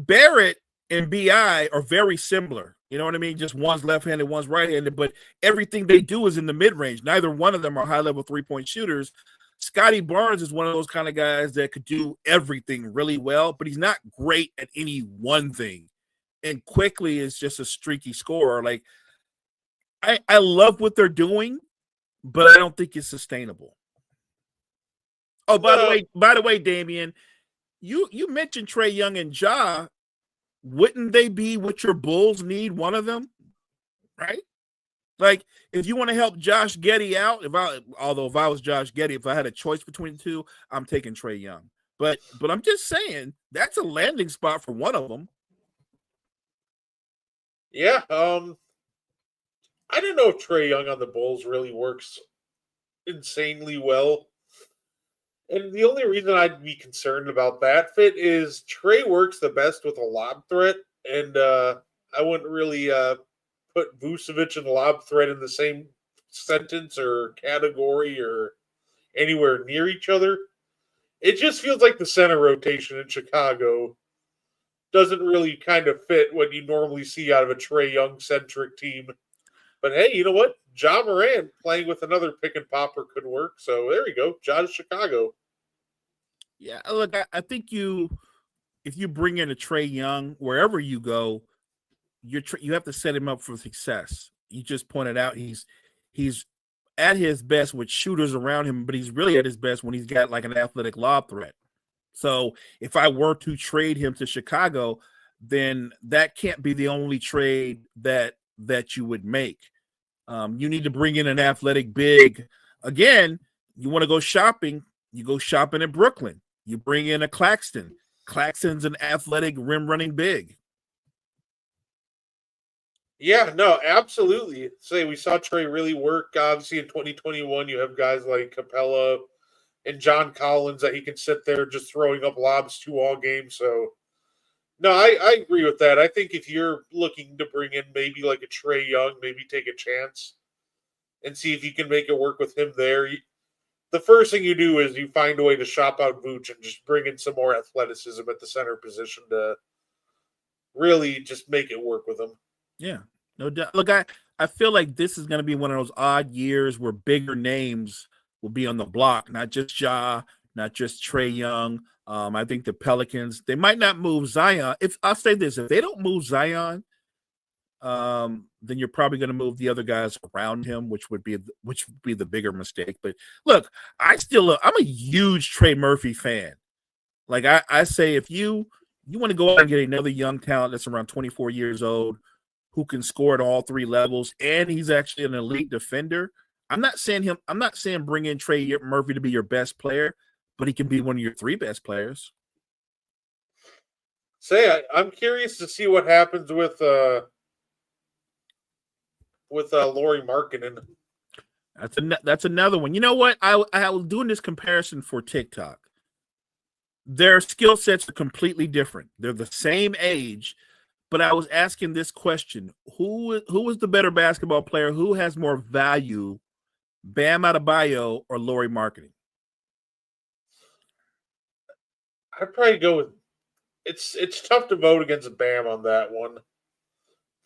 and Bi are very similar. You know what I mean? Just one's left-handed, one's right-handed, but everything they do is in the mid-range. Neither one of them are high-level three-point shooters. Scotty Barnes is one of those kind of guys that could do everything really well, but he's not great at any one thing. And quickly is just a streaky scorer. Like I love what they're doing, but I don't think it's sustainable. Oh, No, by the way, Damian, you mentioned Trae Young and Ja. Wouldn't they be what your Bulls need? One of them, right? Like, if you want to help Josh Giddey out, if I was Josh Giddey, if I had a choice between the two, I'm taking Trae Young. But I'm just saying that's a landing spot for one of them. yeah. I don't know if Trae Young on the Bulls really works insanely well. And the only reason I'd be concerned about that fit is Trey works the best with a lob threat, and I wouldn't really put Vucevic and lob threat in the same sentence or category or anywhere near each other. It just feels like the center rotation in Chicago doesn't really kind of fit what you normally see out of a Trey Young centric team. But hey, you know what? Ja Morant playing with another pick and popper could work. So there you go. Ja's Chicago. Yeah, look, I think if you bring in a Trae Young wherever you go, you have to set him up for success. You just pointed out he's at his best with shooters around him, but he's really at his best when he's got like an athletic lob threat. So if I were to trade him to Chicago, then that can't be the only trade that you would make. You need to bring in an athletic big. Again, you want to go shopping, you go shopping in Brooklyn. You bring in a Claxton. Claxton's an athletic rim running big. Yeah, no, absolutely. Say we saw Trey really work. Obviously, in 2021, you have guys like Capella and John Collins that he can sit there just throwing up lobs to all game. So, no, I agree with that. I think if you're looking to bring in maybe like a Trey Young, maybe take a chance and see if you can make it work with him there. The first thing you do is you find a way to shop out Vooch and just bring in some more athleticism at the center position to really just make it work with him. Yeah, no doubt. Look, I feel like this is going to be one of those odd years where bigger names will be on the block, not just Ja, not just Trae Young. I think the Pelicans, they might not move Zion. If I'll say this, if they don't move Zion, then you're probably going to move the other guys around him, which would be the bigger mistake. But look, I'm a huge Trey Murphy fan. Like I say, if you want to go out and get another young talent that's around 24 years old who can score at all three levels, and he's actually an elite defender. I'm not saying bring in Trey Murphy to be your best player, but he can be one of your three best players. I'm curious to see what happens with Laurie Markkinen. That's another one. You know what? I was doing this comparison for TikTok. Their skill sets are completely different. They're the same age, but I was asking this question: Who is the better basketball player? Who has more value, Bam Adebayo or Laurie Marketing? I'd probably go with it's tough to vote against Bam on that one.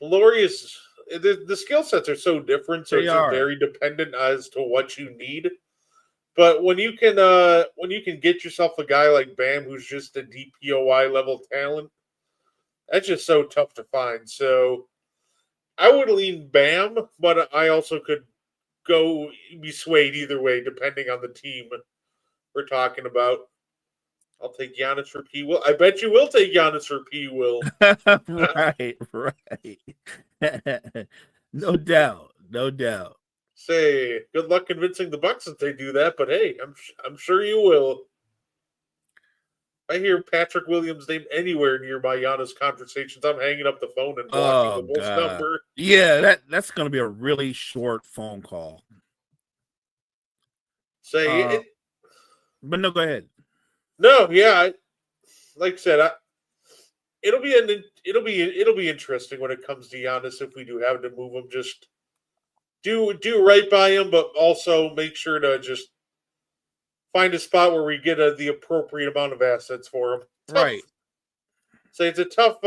Laurie is the skill sets are so different, so it's just very dependent as to what you need. But when you can get yourself a guy like Bam who's just a DPOY level talent, that's just so tough to find. So I would lean Bam, but I also could be swayed either way depending on the team we're talking about. I'll take Giannis for P. Will. I bet you will take Giannis for P. Will. Right. No doubt. Say good luck convincing the Bucks that they do that, but hey, I'm sure you will. I hear Patrick Williams' name anywhere near my Giannis conversations, I'm hanging up the phone and blocking the Bulls number. Yeah, that's going to be a really short phone call. But no, go ahead. No, yeah, like I said, it'll be interesting when it comes to Giannis if we do have to move him. Just do right by him, but also make sure to just find a spot where we get the appropriate amount of assets for him. Tough. Right. So it's a tough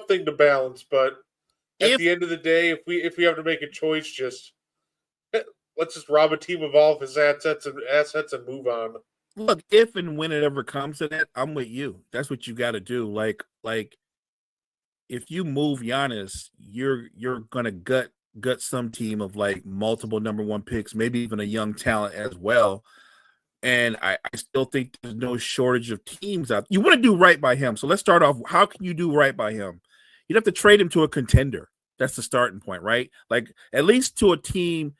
thing to balance, but at If the end of the day, if we have to make a choice, just let's just rob a team of all of his assets and move on. look, if and when it ever comes to that, I'm with you. That's what you got to do. Like if you move Giannis, you're gonna gut some team of like multiple number one picks, maybe even a young talent as well. And I still think there's no shortage of teams out. You want to do right by him. So let's start off. How can you do right by him? You'd have to trade him to a contender. That's the starting point, right? Like at least to a team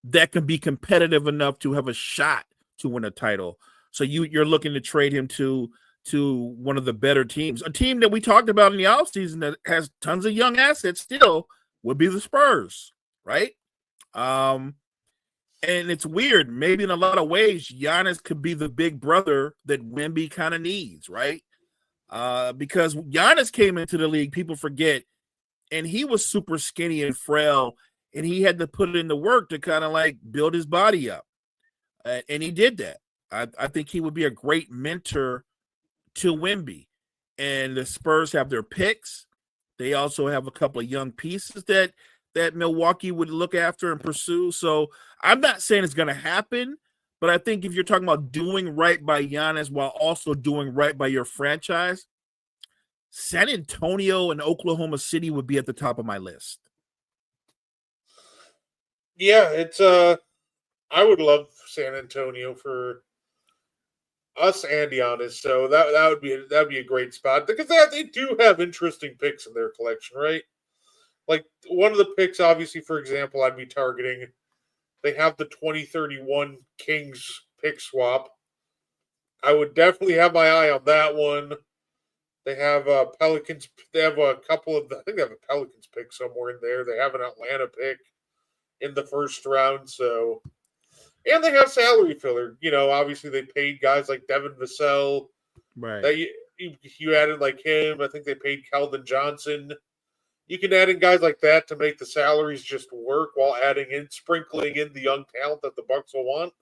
that can be competitive enough to have a shot to win a title. So you're looking to trade him to one of the better teams. A team that we talked about in the offseason that has tons of young assets still would be the Spurs, right? And it's weird. Maybe in a lot of ways, Giannis could be the big brother that Wemby kind of needs, right? Because Giannis came into the league, people forget, and he was super skinny and frail, and he had to put in the work to kind of like build his body up. And he did that. I think he would be a great mentor to Wemby. And the Spurs have their picks. They also have a couple of young pieces that Milwaukee would look after and pursue. So I'm not saying it's going to happen, but I think if you're talking about doing right by Giannis while also doing right by your franchise, San Antonio and Oklahoma City would be at the top of my list. Yeah, it's I would love San Antonio for us and Giannis, so that'd be a great spot because they do have interesting picks in their collection, right? Like one of the picks, obviously, for example, I'd be targeting. They have the 2031 Kings pick swap. I would definitely have my eye on that one. They have Pelicans. They have a couple of. I think they have a Pelicans pick somewhere in there. They have an Atlanta pick in the first round. So, and they have salary filler. You know, obviously they paid guys like Devin Vassell. Right. That you added like him. I think they paid Keldon Johnson. You can add in guys like that to make the salaries just work while sprinkling in the young talent that the Bucks will want.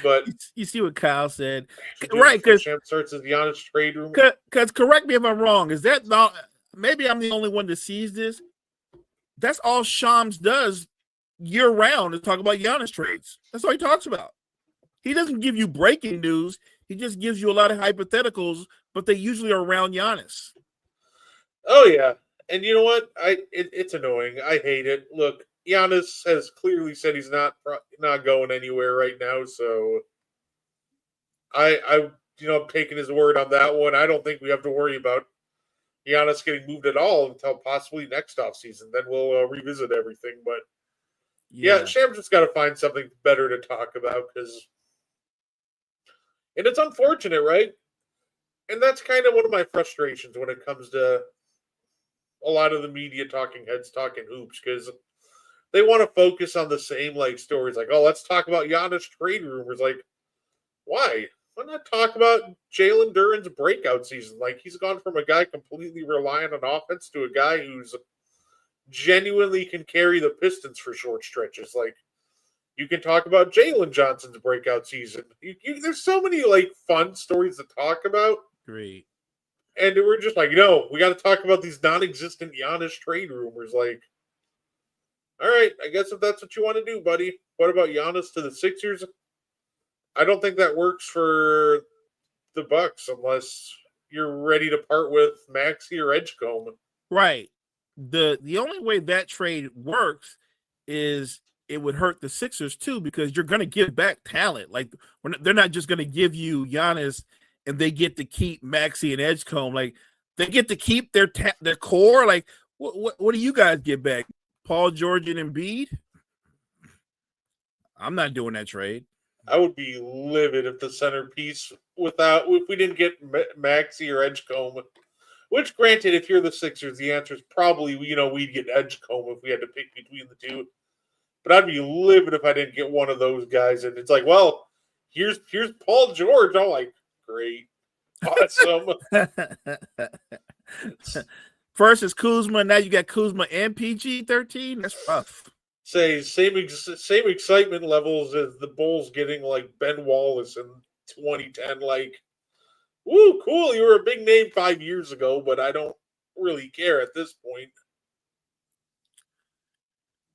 But you see what Kyle said, right? Because Champ starts as Giannis trade room. Because correct me if I'm wrong. Is that not? Maybe I'm the only one that sees this. That's all Shams does year round is talk about Giannis trades. That's all he talks about. He doesn't give you breaking news. He just gives you a lot of hypotheticals, but they usually are around Giannis. Oh yeah. And you know what? It's annoying. I hate it. Look, Giannis has clearly said he's not going anywhere right now. So I'm taking his word on that one. I don't think we have to worry about Giannis getting moved at all until possibly next offseason. Then we'll revisit everything. But yeah, Sham just got to find something better to talk about and it's unfortunate, right? And that's kind of one of my frustrations when it comes to a lot of the media talking heads talking hoops because they want to focus on the same like stories like, oh, let's talk about Giannis trade rumors. Like, why? Why not talk about Jalen Duren's breakout season? Like, he's gone from a guy completely reliant on offense to a guy who's genuinely can carry the Pistons for short stretches. Like, you can talk about Jalen Johnson's breakout season. There's so many like fun stories to talk about. Great. And we're just like, no, we got to talk about these non-existent Giannis trade rumors. Like, all right, I guess if that's what you want to do, buddy. What about Giannis to the Sixers? I don't think that works for the Bucks unless you're ready to part with Maxey or Edgecombe. Right. The only way that trade works is it would hurt the Sixers too because you're going to give back talent. Like they're not just going to give you Giannis and they get to keep Maxey and Edgecombe. Like they get to keep their core. Like what do you guys get back? Paul George and Embiid? I'm not doing that trade. I would be livid if the centerpiece if we didn't get Maxey or Edgecombe. Which, granted, if you're the Sixers, the answer is probably we'd get Edgecombe if we had to pick between the two. But I'd be livid if I didn't get one of those guys. And it's like, well, here's Paul George. I'm like, great, awesome. First is Kuzma, now you got Kuzma and PG-13. That's rough. say same excitement levels as the Bulls getting like Ben Wallace in 2010. Like, woo, cool! You were a big name 5 years ago, but I don't really care at this point.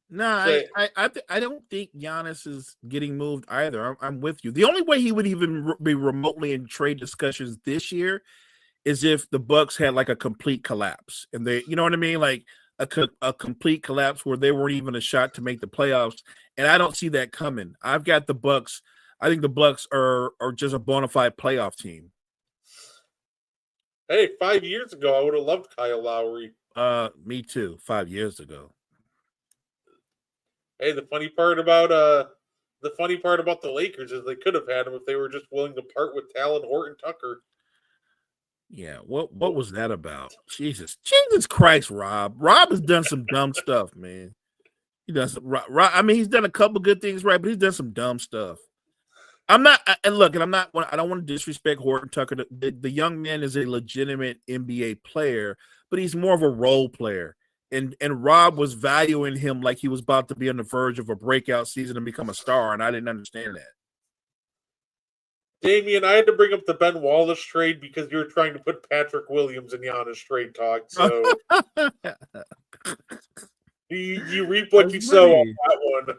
No, Say, I don't think Giannis is getting moved either. I'm with you. The only way he would even be remotely in trade discussions this year is if the Bucks had like a complete collapse, and they, you know what I mean, like a complete collapse where they weren't even a shot to make the playoffs. And I don't see that coming. I've got the Bucks. I think the Bucks are just a bona fide playoff team. hey, 5 years ago, I would have loved Kyle Lowry. Me too. 5 years ago. Hey, the funny part about the Lakers is they could have had him if they were just willing to part with Talon Horton Tucker. Yeah, what was that about? Jesus Christ, Rob. Rob has done some dumb stuff, man. He does. I mean, he's done a couple good things right, but he's done some dumb stuff. I'm not, and look, and I'm not. I don't want to disrespect Horton Tucker. The young man is a legitimate NBA player, but he's more of a role player. And Rob was valuing him like he was about to be on the verge of a breakout season and become a star, and I didn't understand that. Damian, I had to bring up the Ben Wallace trade because you were trying to put Patrick Williams in Giannis trade talk. So you reap what That's you sow funny. on that one.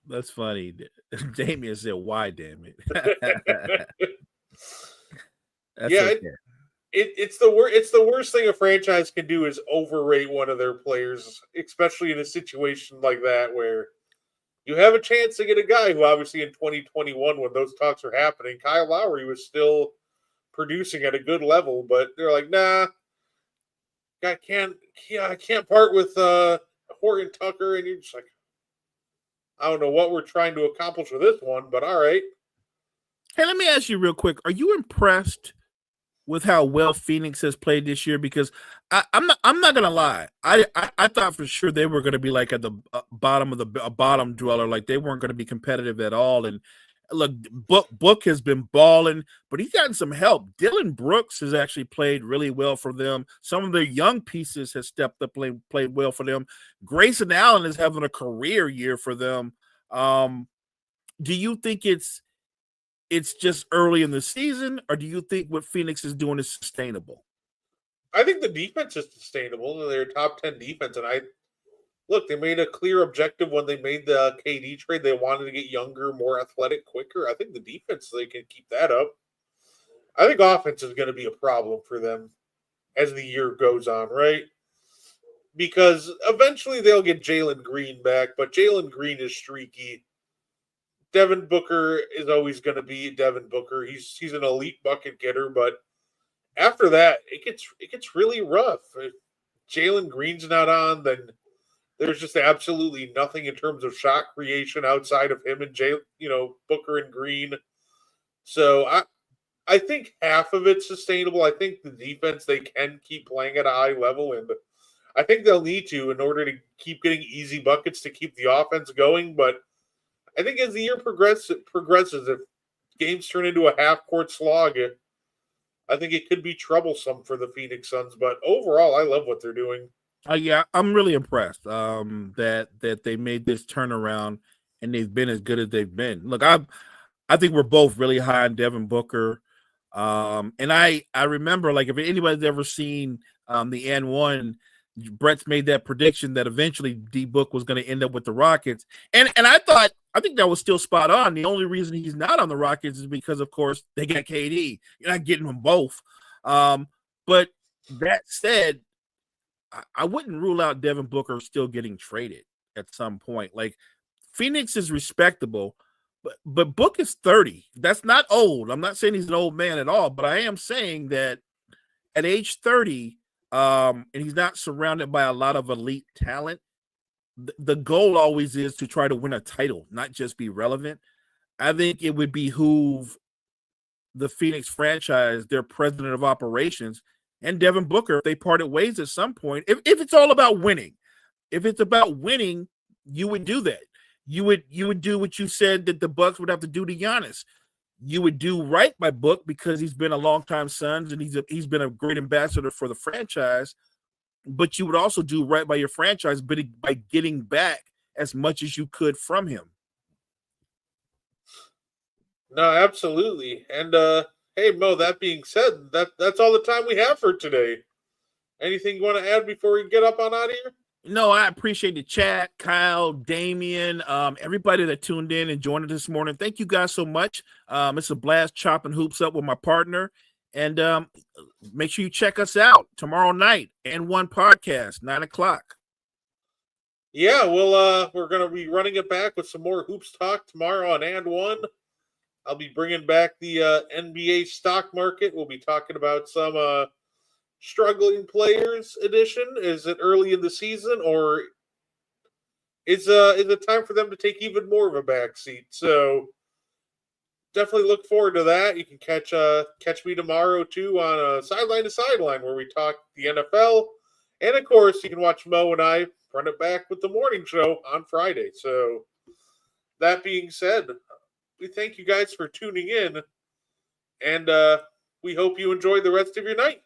That's funny. Damian said, "Why, damn it?" That's yeah, okay. it's the worst thing a franchise can do is overrate one of their players, especially in a situation like that where you have a chance to get a guy who obviously in 2021 when those talks were happening, Kyle Lowry was still producing at a good level, but they're like, nah, I can't part with Horton Tucker, and you're just like, I don't know what we're trying to accomplish with this one, but all right. Hey, let me ask you real quick. Are you impressed with how well Phoenix has played this year? Because I'm not gonna lie. I thought for sure they were going to be like at the bottom of the bottom dweller, like they weren't going to be competitive at all. And look, Book has been balling, but he's gotten some help. Dylan Brooks has actually played really well for them. Some of their young pieces have stepped up, played well for them. Grayson Allen is having a career year for them. Do you think it's just early in the season, or do you think what Phoenix is doing is sustainable? I think the defense is sustainable. They're a top 10 defense, and they made a clear objective when they made the KD trade. They wanted to get younger, more athletic, quicker. I think the defense, they can keep that up. I think offense is going to be a problem for them as the year goes on, right? Because eventually they'll get Jalen Green back, but Jalen Green is streaky. Devin Booker is always going to be Devin Booker. He's an elite bucket getter, but after that, it gets really rough. If Jalen Green's not on, then there's just absolutely nothing in terms of shot creation outside of him and Booker and Green. So I think half of it's sustainable. I think the defense, they can keep playing at a high level, and I think they'll need to in order to keep getting easy buckets to keep the offense going. But I think as the year progresses, if games turn into a half-court slog, I think it could be troublesome for the Phoenix Suns. But overall, I love what they're doing. Yeah, I'm really impressed that they made this turnaround and they've been as good as they've been. Look, I think we're both really high on Devin Booker. And I remember, like, if anybody's ever seen the N1, Brett's made that prediction that eventually D Book was going to end up with the Rockets. And I think that was still spot on. The only reason he's not on the Rockets is because, of course, they got KD. You're not getting them both. But that said, I wouldn't rule out Devin Booker still getting traded at some point. Like, Phoenix is respectable, but Book is 30. That's not old. I'm not saying he's an old man at all, but I am saying that at age 30, and he's not surrounded by a lot of elite talent, the goal always is to try to win a title, not just be relevant. I think it would behoove the Phoenix franchise, their president of operations, and Devin Booker, if they parted ways at some point, if it's all about winning. If it's about winning, you would do that. You would do what you said that the Bucks would have to do to Giannis. You would do right by Book because he's been a longtime Suns and he's been a great ambassador for the franchise. But you would also do right by your franchise by getting back as much as you could from him. No, absolutely. And hey, Mo, that being said, that's all the time we have for today. Anything you want to add before we get up on out of here? No, I appreciate the chat, Kyle, Damian, everybody that tuned in and joined us this morning. Thank you guys so much. It's a blast chopping hoops up with my partner. And make sure you check us out tomorrow night and one podcast, 9:00. Yeah, we're gonna be running it back with some more hoops talk tomorrow on And One. I'll be bringing back the NBA stock market. We'll be talking about some struggling players edition. Is it early in the season, or is it time for them to take even more of a backseat? So definitely look forward to that. You can catch me tomorrow too on Sideline to Sideline, where we talk the NFL, and of course you can watch Mo and I run it back with the morning show on Friday. So that being said, we thank you guys for tuning in, and we hope you enjoy the rest of your night.